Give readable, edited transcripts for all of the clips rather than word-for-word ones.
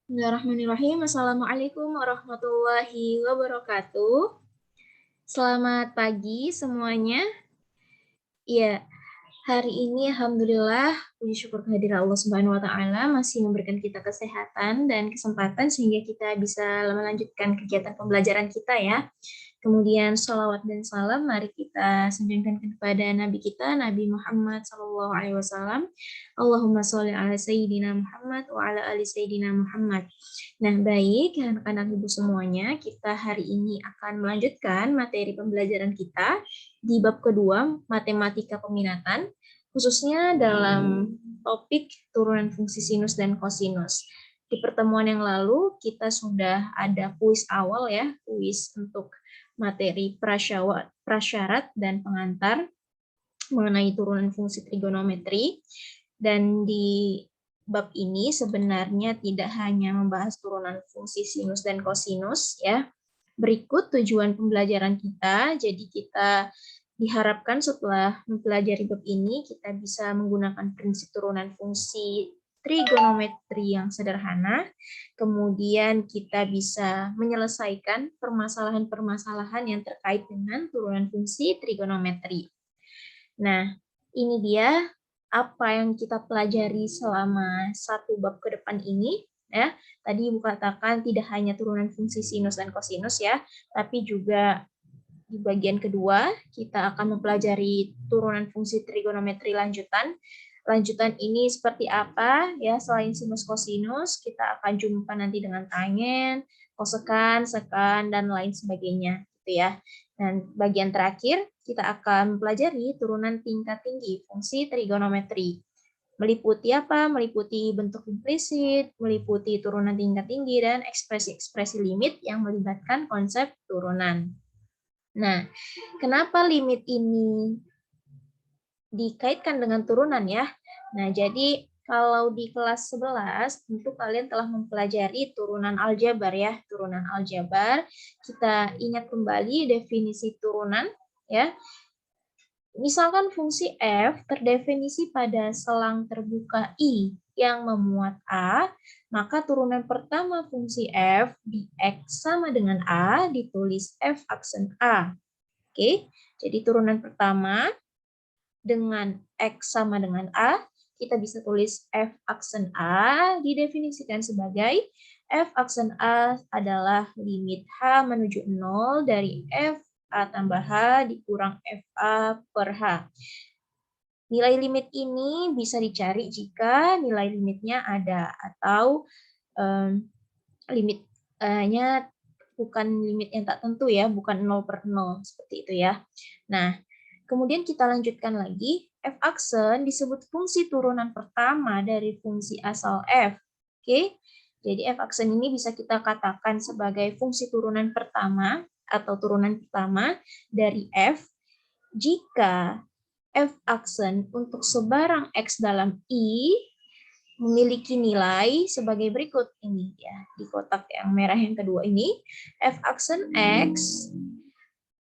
Bismillahirrahmanirrahim. Assalamualaikum warahmatullahi wabarakatuh. Selamat pagi semuanya. Iya, hari ini alhamdulillah puji syukur kehadiran Allah Subhanahu wa taala masih memberikan kita kesehatan dan kesempatan sehingga kita bisa melanjutkan kegiatan pembelajaran kita ya. Kemudian sholawat dan salam mari kita sanjungkan kepada Nabi kita, Nabi Muhammad SAW. Allahumma sholli ala Sayyidina Muhammad wa ala ali Sayyidina Muhammad. Nah, baik anak-anak ibu semuanya, kita hari ini akan melanjutkan materi pembelajaran kita di bab kedua, matematika peminatan, khususnya dalam topik turunan fungsi sinus dan kosinus. Di pertemuan yang lalu, kita sudah ada kuis awal ya, kuis untuk materi prasyarat dan pengantar mengenai turunan fungsi trigonometri. Dan di bab ini sebenarnya tidak hanya membahas turunan fungsi sinus dan kosinus ya. Berikut tujuan pembelajaran kita. Jadi kita diharapkan setelah mempelajari bab ini kita bisa menggunakan prinsip turunan fungsi trigonometri yang sederhana, kemudian kita bisa menyelesaikan permasalahan-permasalahan yang terkait dengan turunan fungsi trigonometri. Nah, ini dia apa yang kita pelajari selama satu bab ke depan ini. Ya, tadi Ibu katakan tidak hanya turunan fungsi sinus dan kosinus ya, tapi juga di bagian kedua kita akan mempelajari turunan fungsi trigonometri lanjutan. Lanjutan ini seperti apa ya, selain sinus kosinus kita akan jumpa nanti dengan tangen, kosekan, sekan dan lain sebagainya gitu ya. Dan bagian terakhir kita akan mempelajari turunan tingkat tinggi fungsi trigonometri. Meliputi apa? Meliputi bentuk implisit, meliputi turunan tingkat tinggi, dan ekspresi-ekspresi limit yang melibatkan konsep turunan. Nah, kenapa limit ini dikaitkan dengan turunan ya? Nah, jadi kalau di kelas 11 tentu kalian telah mempelajari turunan aljabar ya, turunan aljabar. Kita ingat kembali definisi turunan ya. Misalkan fungsi f terdefinisi pada selang terbuka I yang memuat A, maka turunan pertama fungsi f di X sama dengan A ditulis f aksen A. Oke, jadi turunan pertama dengan X sama dengan A, kita bisa tulis f aksen A didefinisikan sebagai f aksen A adalah limit H menuju 0 dari f A tambah H dikurang FA per H. Nilai limit ini bisa dicari jika nilai limitnya ada atau limitnya bukan limit yang tak tentu ya, bukan 0 per 0, seperti itu ya. Nah, kemudian kita lanjutkan lagi, f aksen disebut fungsi turunan pertama dari fungsi asal f. Oke, jadi f aksen ini bisa kita katakan sebagai fungsi turunan pertama atau turunan pertama dari f jika f aksen untuk sebarang x dalam I memiliki nilai sebagai berikut ini ya, di kotak yang merah yang kedua ini, f aksen x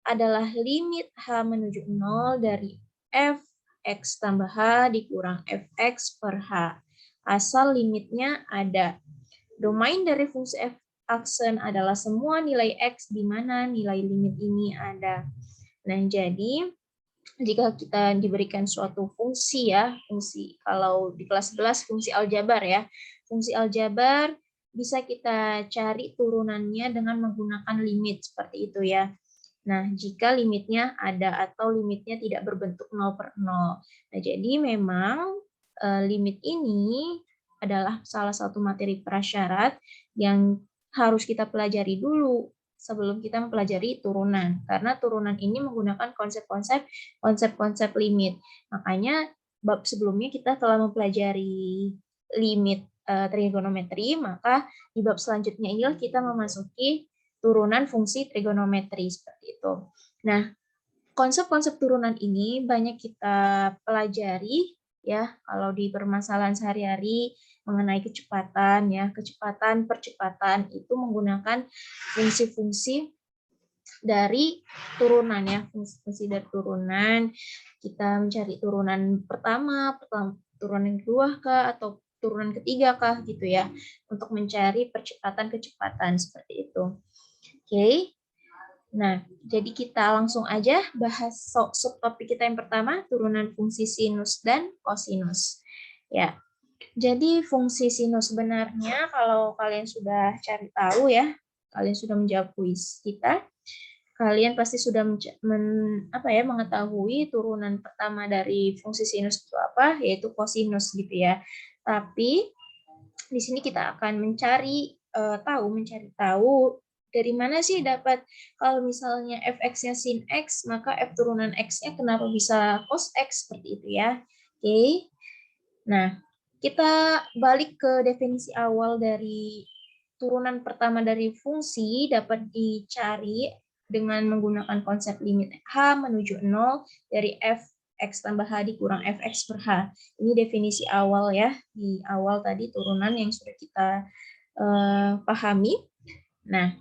adalah limit H menuju 0 dari f x tambah H dikurang fx per H. Asal limitnya ada. Domain dari fungsi f aksen adalah semua nilai x di mana nilai limit ini ada. Nah, jadi jika kita diberikan suatu fungsi ya, fungsi kalau di kelas 11 fungsi aljabar ya. Fungsi aljabar bisa kita cari turunannya dengan menggunakan limit seperti itu ya. Nah, jika limitnya ada atau limitnya tidak berbentuk 0 per 0. Nah, jadi memang limit ini adalah salah satu materi prasyarat yang harus kita pelajari dulu sebelum kita mempelajari turunan. Karena turunan ini menggunakan konsep-konsep limit. Makanya bab sebelumnya kita telah mempelajari limit trigonometri, maka di bab selanjutnya inilah kita memasuki turunan fungsi trigonometri seperti itu. Nah, konsep-konsep turunan ini banyak kita pelajari ya kalau di permasalahan sehari-hari mengenai kecepatan ya, kecepatan, percepatan itu menggunakan fungsi-fungsi dari turunan ya, fungsi-fungsi dari turunan. Kita mencari turunan pertama, turunan yang kedua kah, atau turunan ketiga kah gitu ya, untuk mencari percepatan-kecepatan seperti itu. Oke. Nah, jadi kita langsung aja bahas subtopik kita yang pertama, turunan fungsi sinus dan kosinus. Ya. Jadi fungsi sinus sebenarnya kalau kalian sudah cari tahu ya, kalian sudah menjawab kuis kita, kalian pasti sudah mengetahui turunan pertama dari fungsi sinus itu apa, yaitu kosinus gitu ya. Tapi di sini kita akan mencari tahu dari mana sih dapat kalau misalnya fx-nya sin x, maka f turunan x-nya kenapa bisa cos x seperti itu ya. Oke. Nah, kita balik ke definisi awal dari turunan pertama dari fungsi dapat dicari dengan menggunakan konsep limit h menuju 0 dari f x tambah h dikurang fx per h. Ini definisi awal ya, di awal tadi turunan yang sudah kita pahami. Nah,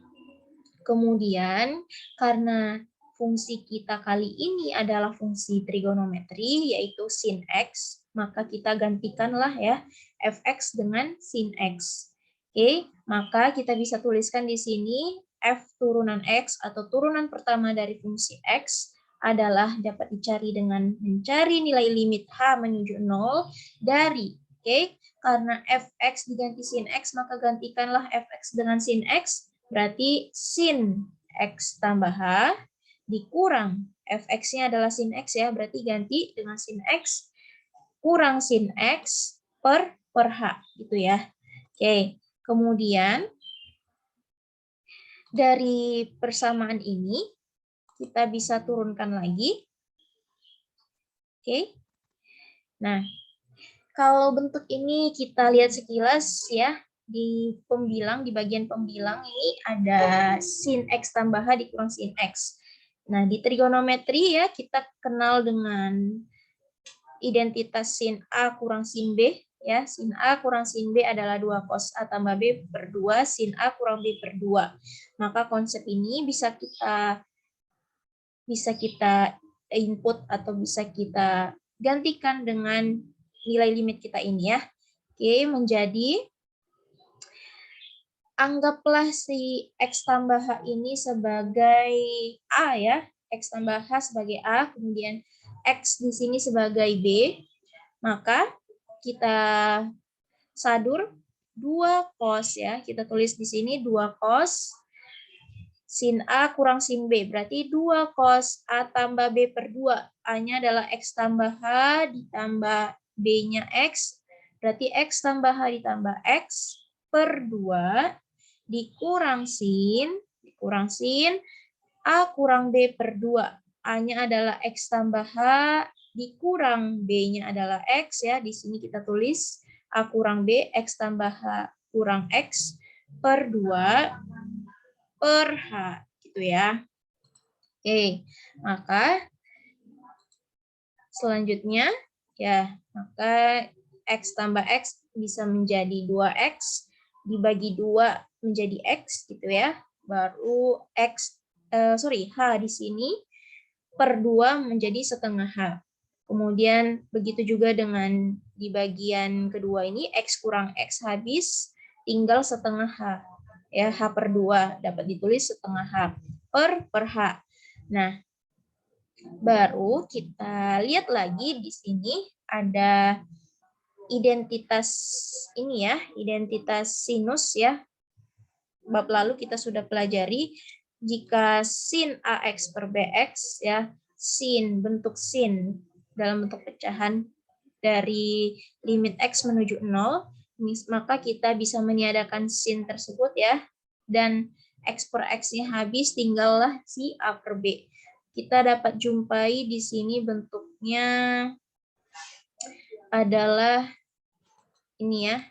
kemudian karena fungsi kita kali ini adalah fungsi trigonometri, yaitu sin x, maka kita gantikanlah ya fx dengan sin x. Oke, maka kita bisa tuliskan di sini f turunan x atau turunan pertama dari fungsi x adalah dapat dicari dengan mencari nilai limit h menuju 0 dari, karena fx diganti sin x, maka gantikanlah fx dengan sin x, berarti sin x tambah h dikurang fx-nya adalah sin x ya, berarti ganti dengan sin x kurang sin x per h gitu ya. Oke, kemudian dari persamaan ini kita bisa turunkan lagi. Oke. Nah, kalau bentuk ini kita lihat sekilas ya, di pembilang, di bagian pembilang ini ada sin x tambah h dikurang sin x. Nah, di trigonometri ya kita kenal dengan identitas sin A kurang sin B. Ya, sin A kurang sin B adalah 2 cos A tambah B per 2, sin A kurang B per 2. Maka konsep ini bisa kita input atau bisa kita gantikan dengan nilai limit kita ini ya. Oke, menjadi anggaplah si X tambah H ini sebagai A ya. X tambah H sebagai A, kemudian X di sini sebagai B. Maka kita sadur 2 cos ya. Kita tulis di sini 2 cos sin A kurang sin B. Berarti 2 cos A tambah B per 2. A-nya adalah X tambah H ditambah B-nya X. Berarti X tambah H ditambah X per 2 dikurang sin A kurang B per 2. A-nya adalah X tambah H dikurang B-nya adalah X ya. Di sini kita tulis A kurang B, X tambah H kurang X per 2 per H gitu ya. Oke, maka selanjutnya ya, maka X tambah X bisa menjadi 2X dibagi 2 menjadi X gitu ya. Baru H di sini per 2 menjadi setengah H. Kemudian begitu juga dengan di bagian kedua ini X kurang X habis, tinggal setengah H. Ya, H per 2 dapat ditulis setengah H per H. Nah, baru kita lihat lagi di sini ada identitas ini ya, identitas sinus ya. Bab lalu kita sudah pelajari jika sin AX per BX ya, bentuk sin dalam bentuk pecahan dari limit X menuju 0, maka kita bisa meniadakan sin tersebut ya, dan X per X-nya habis, tinggallah si A per B. Kita dapat jumpai di sini bentuknya adalah ini ya.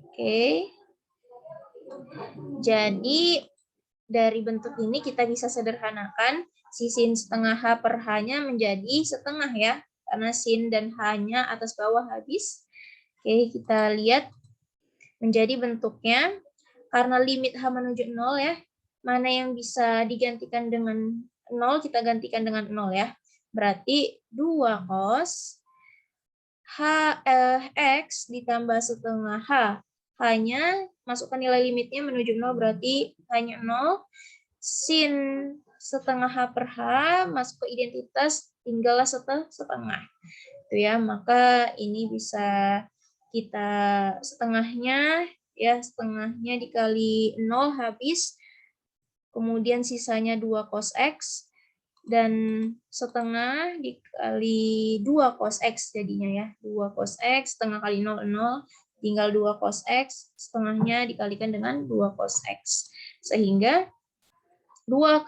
Oke. Jadi dari bentuk ini kita bisa sederhanakan si sin setengah H per H-nya menjadi setengah ya, karena sin dan H-nya atas bawah habis. Oke, kita lihat menjadi bentuknya, karena limit H menuju 0 ya, mana yang bisa digantikan dengan 0, kita gantikan dengan 0 ya. Berarti 2 cos X ditambah setengah H. Hanya masukkan nilai limitnya menuju 0 berarti hanya 0. Sin setengah H per H masuk ke identitas tinggallah setengah. Itu ya, maka ini bisa kita setengahnya ya, setengahnya dikali 0 habis. Kemudian sisanya 2 cos X. Dan setengah dikali 2 cos X jadinya ya. 2 cos X, setengah kali 0, 0. Tinggal 2 cos X, setengahnya dikalikan dengan 2 cos X. Sehingga 2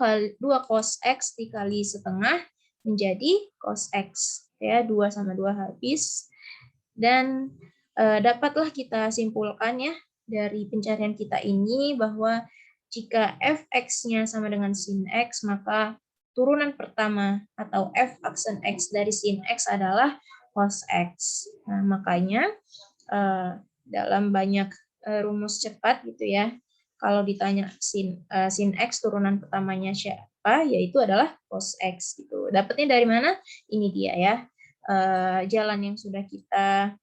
cos X dikali setengah menjadi cos X. Ya, 2 sama 2 habis. Dan dapatlah kita simpulkan ya dari pencarian kita ini bahwa jika fx-nya sama dengan sin x, maka turunan pertama atau f aksen x dari sin x adalah cos x. Nah, makanya dalam banyak rumus cepat gitu ya, kalau ditanya sin x turunan pertamanya siapa, yaitu adalah cos x gitu. Dapatnya dari mana? Ini dia ya. Jalan yang sudah kita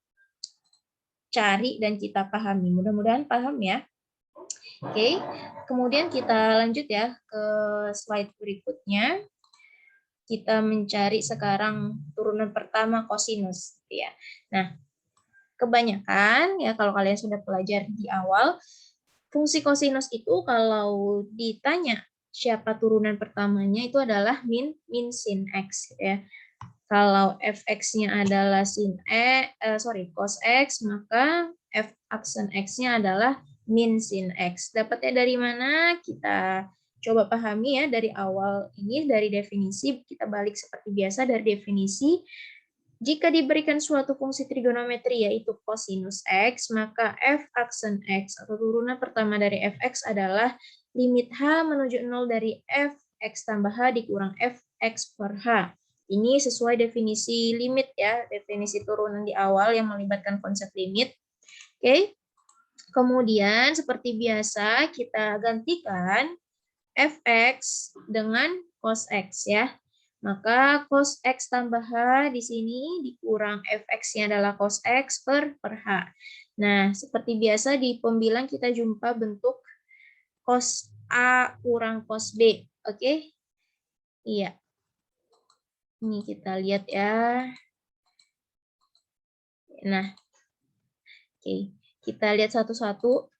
cari dan kita pahami. Mudah-mudahan paham ya. Oke, kemudian kita lanjut ya ke slide berikutnya. Kita mencari sekarang turunan pertama kosinus ya. Nah, kebanyakan ya kalau kalian sudah pelajari di awal, fungsi kosinus itu kalau ditanya siapa turunan pertamanya itu adalah min sin x ya. Kalau fx-nya adalah cos x, maka f aksen x-nya adalah min sin x. Dapatnya dari mana? Kita coba pahami ya dari awal ini, dari definisi. Kita balik seperti biasa dari definisi. Jika diberikan suatu fungsi trigonometri yaitu kosinus x, maka f aksen x atau turunan pertama dari fx adalah limit h menuju 0 dari fx tambah h dikurang fx per h. Ini sesuai definisi limit ya, definisi turunan di awal yang melibatkan konsep limit. Oke. Kemudian seperti biasa kita gantikan fx dengan cos x ya. Maka cos x tambah h di sini dikurang fx-nya adalah cos x per h. Nah, seperti biasa di pembilang kita jumpa bentuk cos a kurang cos b. Oke? Iya. Ini kita lihat ya. Nah, oke. Kita lihat satu-satu.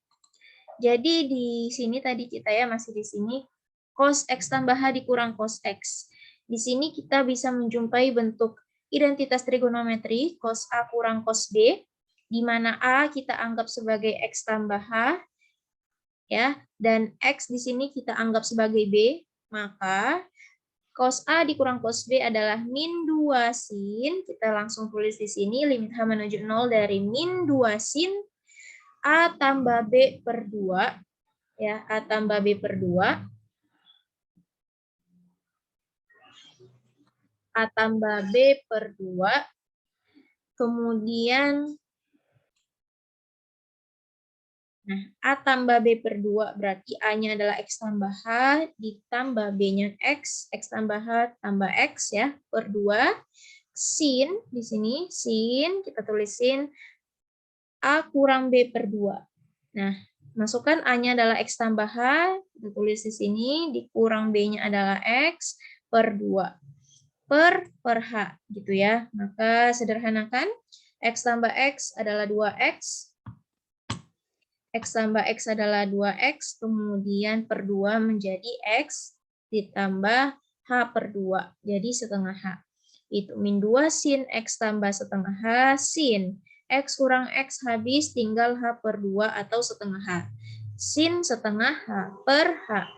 Jadi di sini tadi kita ya masih di sini cos x tambah h dikurang cos x. Di sini kita bisa menjumpai bentuk identitas trigonometri cos a kurang cos b, di mana a kita anggap sebagai x tambah h, ya, dan x di sini kita anggap sebagai b, maka cos A dikurang cos B adalah min 2 sin. Kita langsung tulis di sini limit H menuju 0 dari min 2 sin A tambah B per 2. Ya, A tambah B per 2. A tambah B per 2. Kemudian, nah, A tambah B per 2 berarti A-nya adalah X tambah H, ditambah B-nya X tambah H tambah X ya, per 2. Sin, di sini, sin, kita tulisin A kurang B per 2. Nah, masukkan A-nya adalah X tambah H, kita tulis di sini, dikurang B-nya adalah X per 2. Per H, gitu ya. Maka sederhanakan, X tambah X adalah 2X, X tambah X adalah 2X, kemudian per 2 menjadi X, ditambah H per 2, jadi setengah H. Itu min 2 sin X tambah setengah H, sin X kurang X habis, tinggal H per 2 atau setengah H. Sin setengah H per H.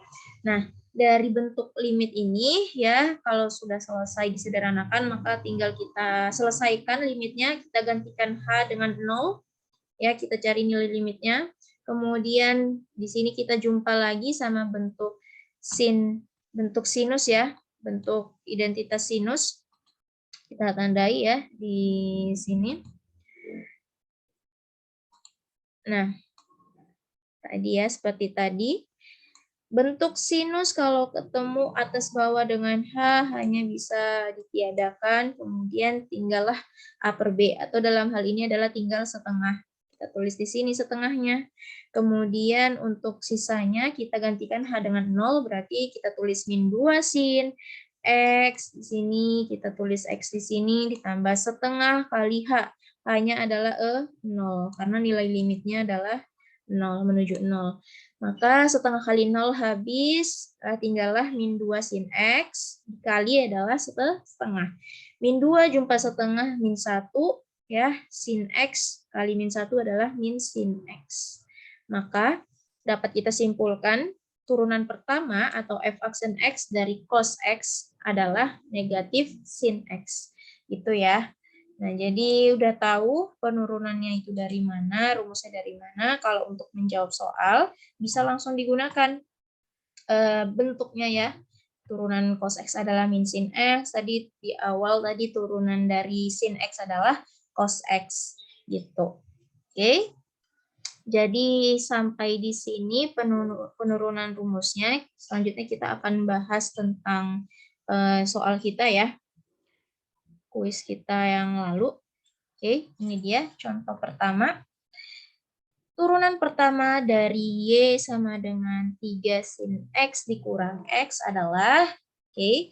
Nah, dari bentuk limit ini, ya kalau sudah selesai disederhanakan, maka tinggal kita selesaikan limitnya, kita gantikan H dengan 0, ya kita cari nilai limitnya. Kemudian di sini kita jumpa lagi sama bentuk bentuk sinus ya, bentuk identitas sinus. Kita tandai ya di sini. Nah, tadi ya seperti tadi. Bentuk sinus kalau ketemu atas bawah dengan H hanya bisa ditiadakan, kemudian tinggallah A per B, atau dalam hal ini adalah tinggal setengah. Kita tulis di sini setengahnya. Kemudian untuk sisanya kita gantikan H dengan 0, berarti kita tulis min 2 sin X, di sini kita tulis X di sini, ditambah setengah kali H. H-nya adalah 0, karena nilai limitnya adalah 0 menuju 0. Maka setengah kali 0 habis, tinggallah min 2 sin X, dikali adalah setengah. Min 2 jumpa setengah min 1, ya, sin X kali min 1 adalah min sin X. Maka dapat kita simpulkan, turunan pertama atau f aksen X dari cos X adalah negatif sin X. Itu ya. Nah, jadi udah tahu penurunannya itu dari mana, rumusnya dari mana. Kalau untuk menjawab soal, bisa langsung digunakan bentuknya ya. Turunan cos X adalah min sin X. Tadi di awal tadi turunan dari sin X adalah cos X. Gitu. Oke. Jadi sampai di sini penurunan rumusnya. Selanjutnya kita akan bahas tentang soal kita ya. Kuis kita yang lalu. Oke, ini dia contoh pertama. Turunan pertama dari Y sama dengan 3 sin X dikurang X adalah, oke,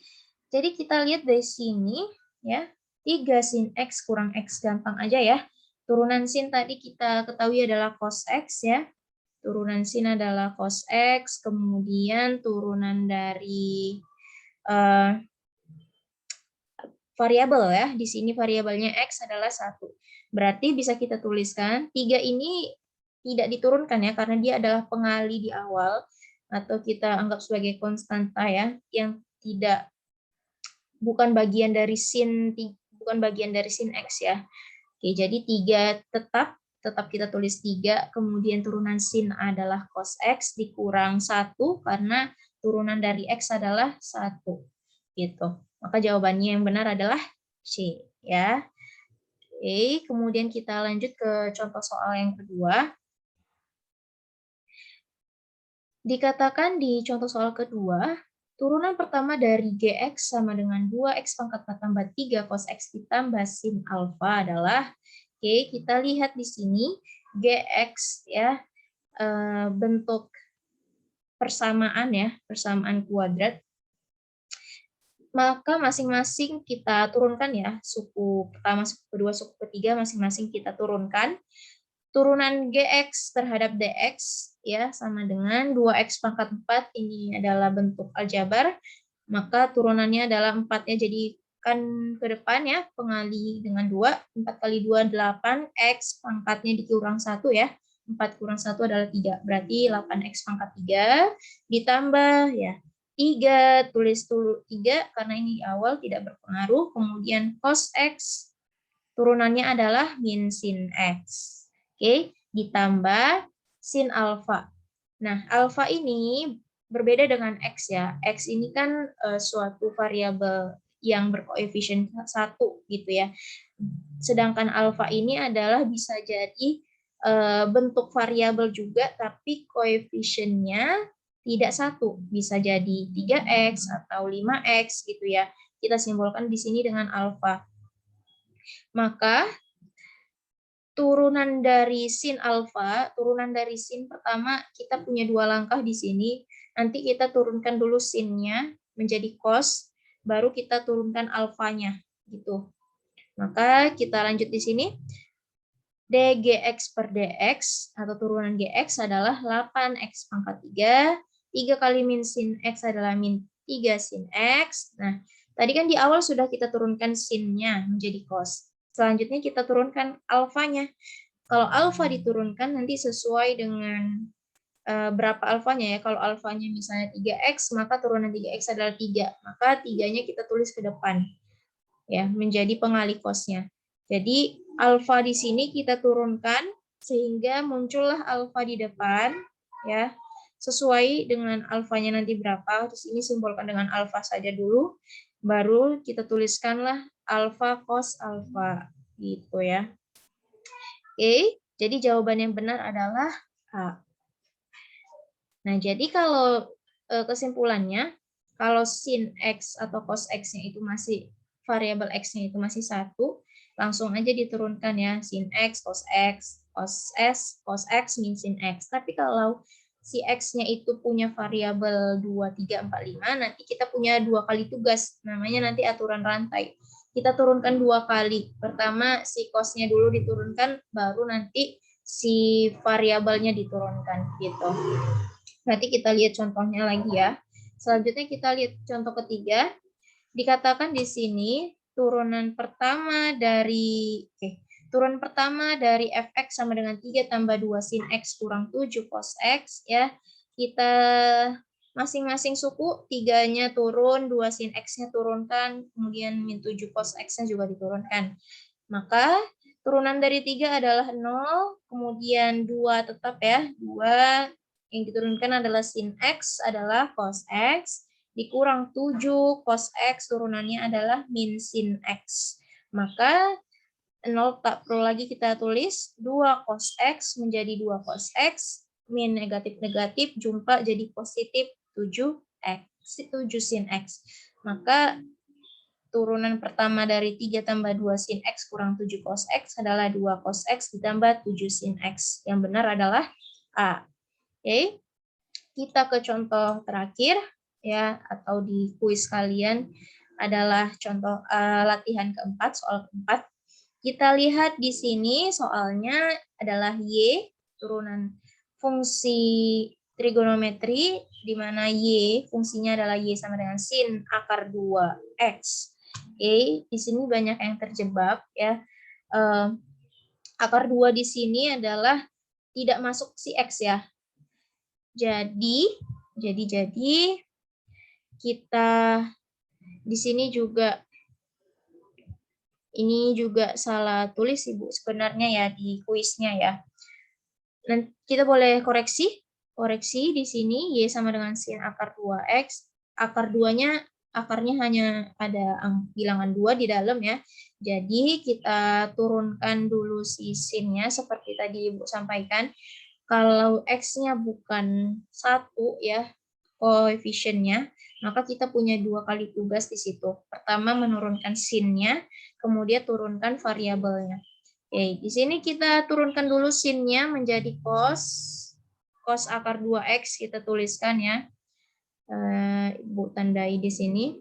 jadi kita lihat dari sini, ya, 3 sin X kurang X, gampang aja ya. Turunan sin tadi kita ketahui adalah cos X ya. Turunan sin adalah cos X, kemudian turunan dari variabel ya. Di sini variabelnya X adalah 1. Berarti bisa kita tuliskan 3 ini tidak diturunkan ya, karena dia adalah pengali di awal, atau kita anggap sebagai konstanta ya, yang bukan bagian dari sin X ya. Oke, jadi 3 tetap kita tulis 3, kemudian turunan sin adalah cos X dikurang 1, karena turunan dari X adalah 1. Gitu. Maka jawabannya yang benar adalah C. Ya. Oke, kemudian kita lanjut ke contoh soal yang kedua. Dikatakan di contoh soal kedua, turunan pertama dari Gx sama dengan 2x pangkat 4 tambah 3 cos X ditambah sin alfa adalah, oke, kita lihat di sini Gx ya, bentuk persamaan ya, persamaan kuadrat. Maka masing-masing kita turunkan ya, suku pertama, suku kedua, suku ketiga masing-masing kita turunkan. Turunan Gx terhadap Dx ya sama dengan 2x pangkat 4, ini adalah bentuk aljabar, maka turunannya adalah 4 ya, jadi kan ke depan ya, pengali dengan 2, 4 kali 2 8, x pangkatnya dikurang 1 ya, 4 kurang 1 adalah 3, berarti 8x pangkat 3, ditambah ya 3, tulis dulu 3 karena ini di awal tidak berpengaruh, kemudian cos X turunannya adalah min sin X. Oke, ditambah sin alfa. Nah, alfa ini berbeda dengan X ya. X ini kan suatu variabel yang berkoefisien 1 gitu ya. Sedangkan alfa ini adalah bisa jadi bentuk variabel juga, tapi koefisiennya tidak 1. Bisa jadi 3x atau 5x gitu ya. Kita simbolkan di sini dengan alfa. Maka turunan dari sin alfa, turunan dari sin pertama kita punya 2 langkah di sini. Nanti kita turunkan dulu sinnya menjadi cos, baru kita turunkan alfanya gitu. Maka kita lanjut di sini. dgx per dx atau turunan gx adalah 8x pangkat 3. 3 kali min sin x adalah min 3 sin x. Nah, tadi kan di awal sudah kita turunkan sinnya menjadi cos. Selanjutnya kita turunkan alfanya. Kalau alfa diturunkan nanti sesuai dengan berapa alfanya ya. Kalau alfanya misalnya 3x, maka turunan 3x adalah 3. Maka 3-nya kita tulis ke depan. Ya, menjadi pengali cosnya. Jadi alfa di sini kita turunkan sehingga muncullah alfa di depan ya. Sesuai dengan alfanya nanti berapa. Terus ini simbolkan dengan alfa saja dulu. Baru kita tuliskanlah alfa cos alfa gitu ya. Oke, jadi jawaban yang benar adalah A. Nah, jadi kalau kesimpulannya, kalau sin X atau cos X-nya itu masih, variabel X-nya itu masih 1, langsung aja diturunkan ya, sin X, cos X, cos X, min sin X. Tapi kalau si X-nya itu punya variabel 2, 3, 4, 5, nanti kita punya 2 kali tugas, namanya nanti aturan rantai. Kita turunkan 2 kali. Pertama si cos-nya dulu diturunkan, baru nanti si variabelnya diturunkan gitu. Nanti kita lihat contohnya lagi ya. Selanjutnya kita lihat contoh ketiga. Dikatakan di sini turunan pertama dari fx sama dengan 3 tambah 2 sin x kurang 7 cos x ya. Kita masing-masing suku, 3-nya turun, 2 sin x-nya turunkan, kemudian min 7 cos x-nya juga diturunkan. Maka turunan dari 3 adalah 0, kemudian 2 tetap ya, 2 yang diturunkan adalah sin X adalah cos X, dikurang 7 cos X turunannya adalah min sin X. Maka 0 tak perlu lagi kita tulis, 2 cos X menjadi 2 cos X, min negatif-negatif jumpa jadi positif 7 sin X. Maka turunan pertama dari 3 tambah 2 sin X kurang 7 cos X adalah 2 cos X ditambah 7 sin X. Yang benar adalah A. Oke, kita ke contoh terakhir ya, atau di kuis kalian adalah contoh latihan keempat, soal keempat. Kita lihat di sini soalnya adalah Y, turunan fungsi trigonometri, di mana Y fungsinya adalah Y sama dengan sin akar 2X. Oke, di sini banyak yang terjebak ya. Akar 2 di sini adalah tidak masuk si X ya. Jadi kita di sini juga ini juga salah tulis Ibu sebenarnya ya di kuisnya ya. Dan kita boleh koreksi di sini Y sama dengan sin akar 2X. Akar 2-nya akarnya hanya ada bilangan 2 di dalam ya. Jadi kita turunkan dulu si sin-nya seperti tadi Ibu sampaikan. Kalau X-nya bukan 1 ya, koefisiennya, maka kita punya 2 kali tugas di situ. Pertama menurunkan sin-nya, kemudian turunkan variabelnya. Oke, di sini kita turunkan dulu sin-nya menjadi cos akar 2X, kita tuliskan ya. Ibu tandai di sini.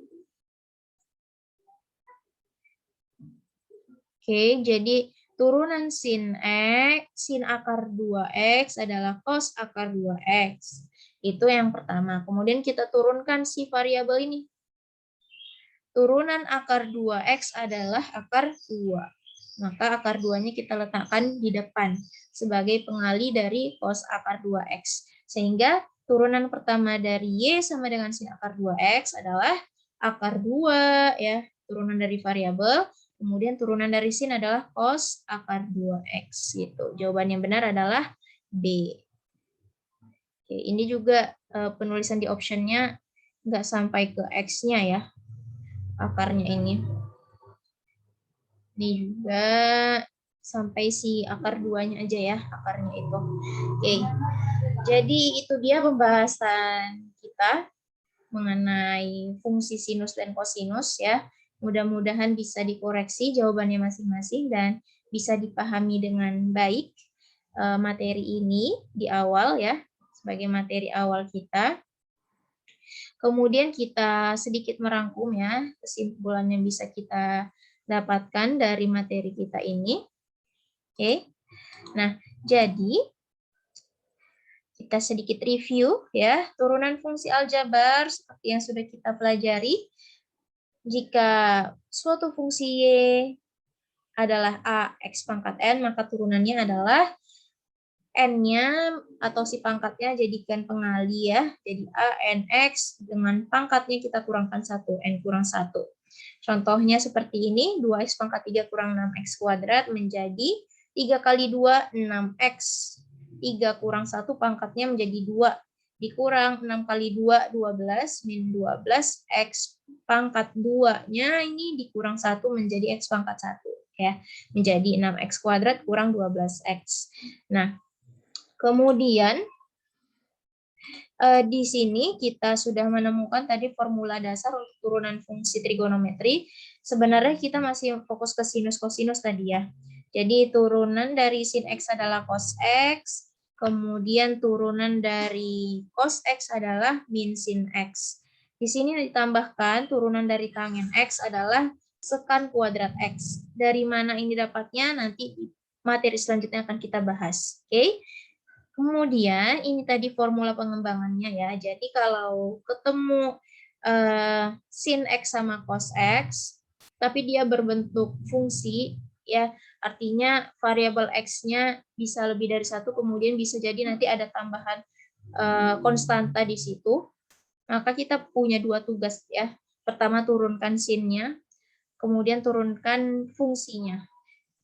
Oke, jadi turunan sin akar 2X adalah cos akar 2X. Itu yang pertama. Kemudian kita turunkan si variabel ini. Turunan akar 2X adalah akar 2. Maka akar 2-nya kita letakkan di depan sebagai pengali dari cos akar 2X. Sehingga turunan pertama dari Y sama dengan sin akar 2X adalah akar 2 ya, turunan dari variabel. Kemudian turunan dari sin adalah cos akar 2X gitu. Jawaban yang benar adalah B. Oke, ini juga penulisan di optionnya nggak sampai ke X-nya ya, akarnya ini. Ini juga sampai si akar 2-nya aja ya, akarnya itu. Oke, jadi itu dia pembahasan kita mengenai fungsi sinus dan kosinus ya. Mudah-mudahan bisa dikoreksi jawabannya masing-masing dan bisa dipahami dengan baik materi ini di awal ya, sebagai materi awal kita. Kemudian kita sedikit merangkum ya, kesimpulan yang bisa kita dapatkan dari materi kita ini. Oke. Nah, jadi kita sedikit review ya, turunan fungsi aljabar seperti yang sudah kita pelajari. Jika suatu fungsi Y adalah A X pangkat N, maka turunannya adalah N-nya atau si pangkatnya jadikan pengali ya. Jadi A, N, X, dengan pangkatnya kita kurangkan 1, N kurang 1. Contohnya seperti ini, 2X pangkat 3 kurang 6X kuadrat menjadi 3 kali 2, 6X. 3 kurang 1 pangkatnya menjadi 2. Dikurang 6 kali 2, 12, min 12, X pangkat 2-nya ini dikurang 1 menjadi X pangkat 1. Ya, menjadi 6X kuadrat kurang 12X. Nah, kemudian Di sini kita sudah menemukan tadi formula dasar untuk turunan fungsi trigonometri. Sebenarnya kita masih fokus ke sinus kosinus tadi ya. Jadi turunan dari sin X adalah cos X, kemudian turunan dari cos X adalah min sin X. Di sini ditambahkan turunan dari tangen X adalah sekan kuadrat X. Dari mana ini dapatnya nanti materi selanjutnya akan kita bahas. Oke? Kemudian ini tadi formula pengembangannya ya. Jadi kalau ketemu sin X sama cos X, tapi dia berbentuk fungsi, ya artinya variabel X-nya bisa lebih dari satu, kemudian bisa jadi nanti ada tambahan konstanta di situ, maka kita punya dua tugas ya. Pertama turunkan sinnya, kemudian turunkan fungsinya.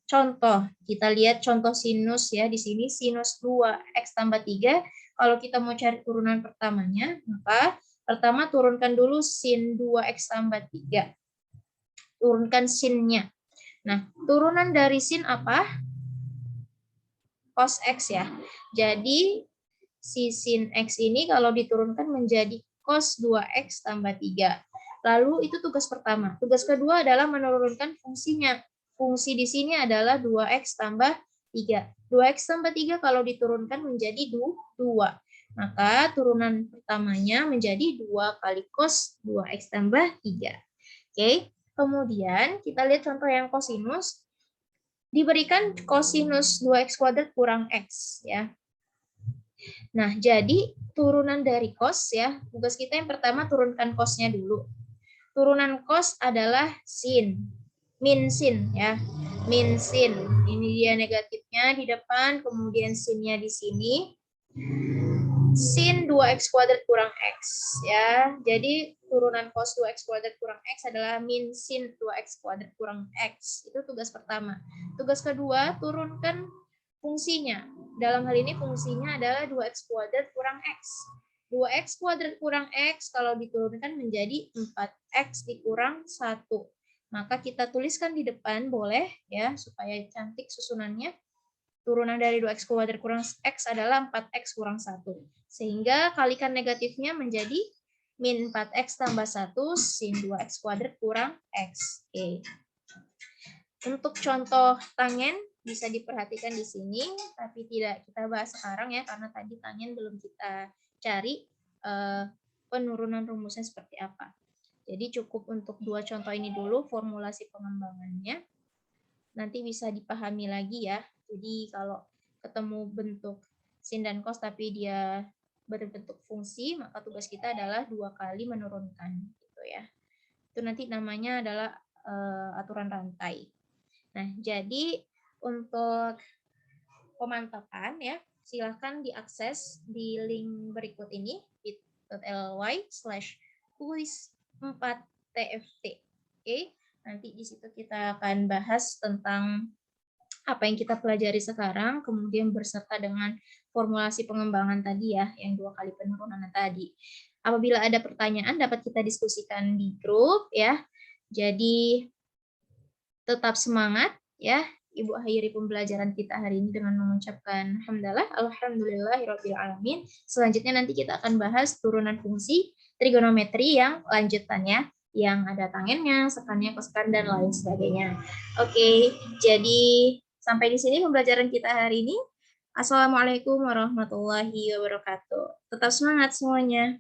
Contoh, kita lihat contoh sinus ya. Di sini sinus 2x tambah 3. Kalau kita mau cari turunan pertamanya, maka pertama turunkan dulu sin 2x tambah 3. Turunkan sinnya. Nah, turunan dari sin apa? Cos x ya. Jadi, si sin x ini kalau diturunkan menjadi cos 2x tambah 3. Lalu itu tugas pertama. Tugas kedua adalah menurunkan fungsinya. Fungsi di sini adalah 2x tambah 3. 2x tambah 3 kalau diturunkan menjadi 2. Maka turunan pertamanya menjadi 2 kali cos 2x tambah 3. Oke, kemudian kita lihat contoh yang kosinus. Diberikan kosinus 2x kuadrat kurang x. Ya. Nah, jadi turunan dari cos ya, tugas kita yang pertama turunkan cosnya dulu. Turunan cos adalah sin. Min sin ya. Min sin. Ini dia negatifnya di depan, kemudian sinnya di sini. Sin 2x kuadrat kurang x ya. Jadi turunan cos 2x kuadrat kurang x adalah min sin 2x kuadrat kurang x. Itu tugas pertama. Tugas kedua, turunkan fungsinya. Dalam hal ini fungsinya adalah 2x kuadrat kurang x. 2x kuadrat kurang x kalau diturunkan menjadi 4x dikurang 1. Maka kita tuliskan di depan boleh ya supaya cantik susunannya. Turunan dari 2x kuadrat kurang x adalah 4x kurang 1. Sehingga kalikan negatifnya menjadi min 4x tambah 1 sin 2x kuadrat kurang x. Oke. Untuk contoh tangen bisa diperhatikan di sini, tapi tidak kita bahas sekarang ya, karena tadi tangen belum kita cari penurunan rumusnya seperti apa. Jadi cukup untuk dua contoh ini dulu formulasi pengembangannya. Nanti bisa dipahami lagi ya. Jadi kalau ketemu bentuk sin dan cos tapi dia berbentuk fungsi, maka tugas kita adalah 2 kali menurunkan gitu ya. Itu nanti namanya adalah aturan rantai. Nah, jadi untuk pemantapan ya, silakan diakses di link berikut ini bit.ly/quiz4tft. Oke, nanti di situ kita akan bahas tentang apa yang kita pelajari sekarang, kemudian berserta dengan formulasi pengembangan tadi ya, yang 2 kali penurunan tadi. Apabila ada pertanyaan dapat kita diskusikan di grup ya. Jadi tetap semangat ya. Ibu akhiri pembelajaran kita hari ini dengan mengucapkan alhamdulillahirabbil alamin. Selanjutnya nanti kita akan bahas turunan fungsi trigonometri yang lanjutannya, yang ada tangennya, sekannya, kosekan dan lain sebagainya. Oke, jadi sampai di sini pembelajaran kita hari ini. Assalamualaikum warahmatullahi wabarakatuh. Tetap semangat semuanya.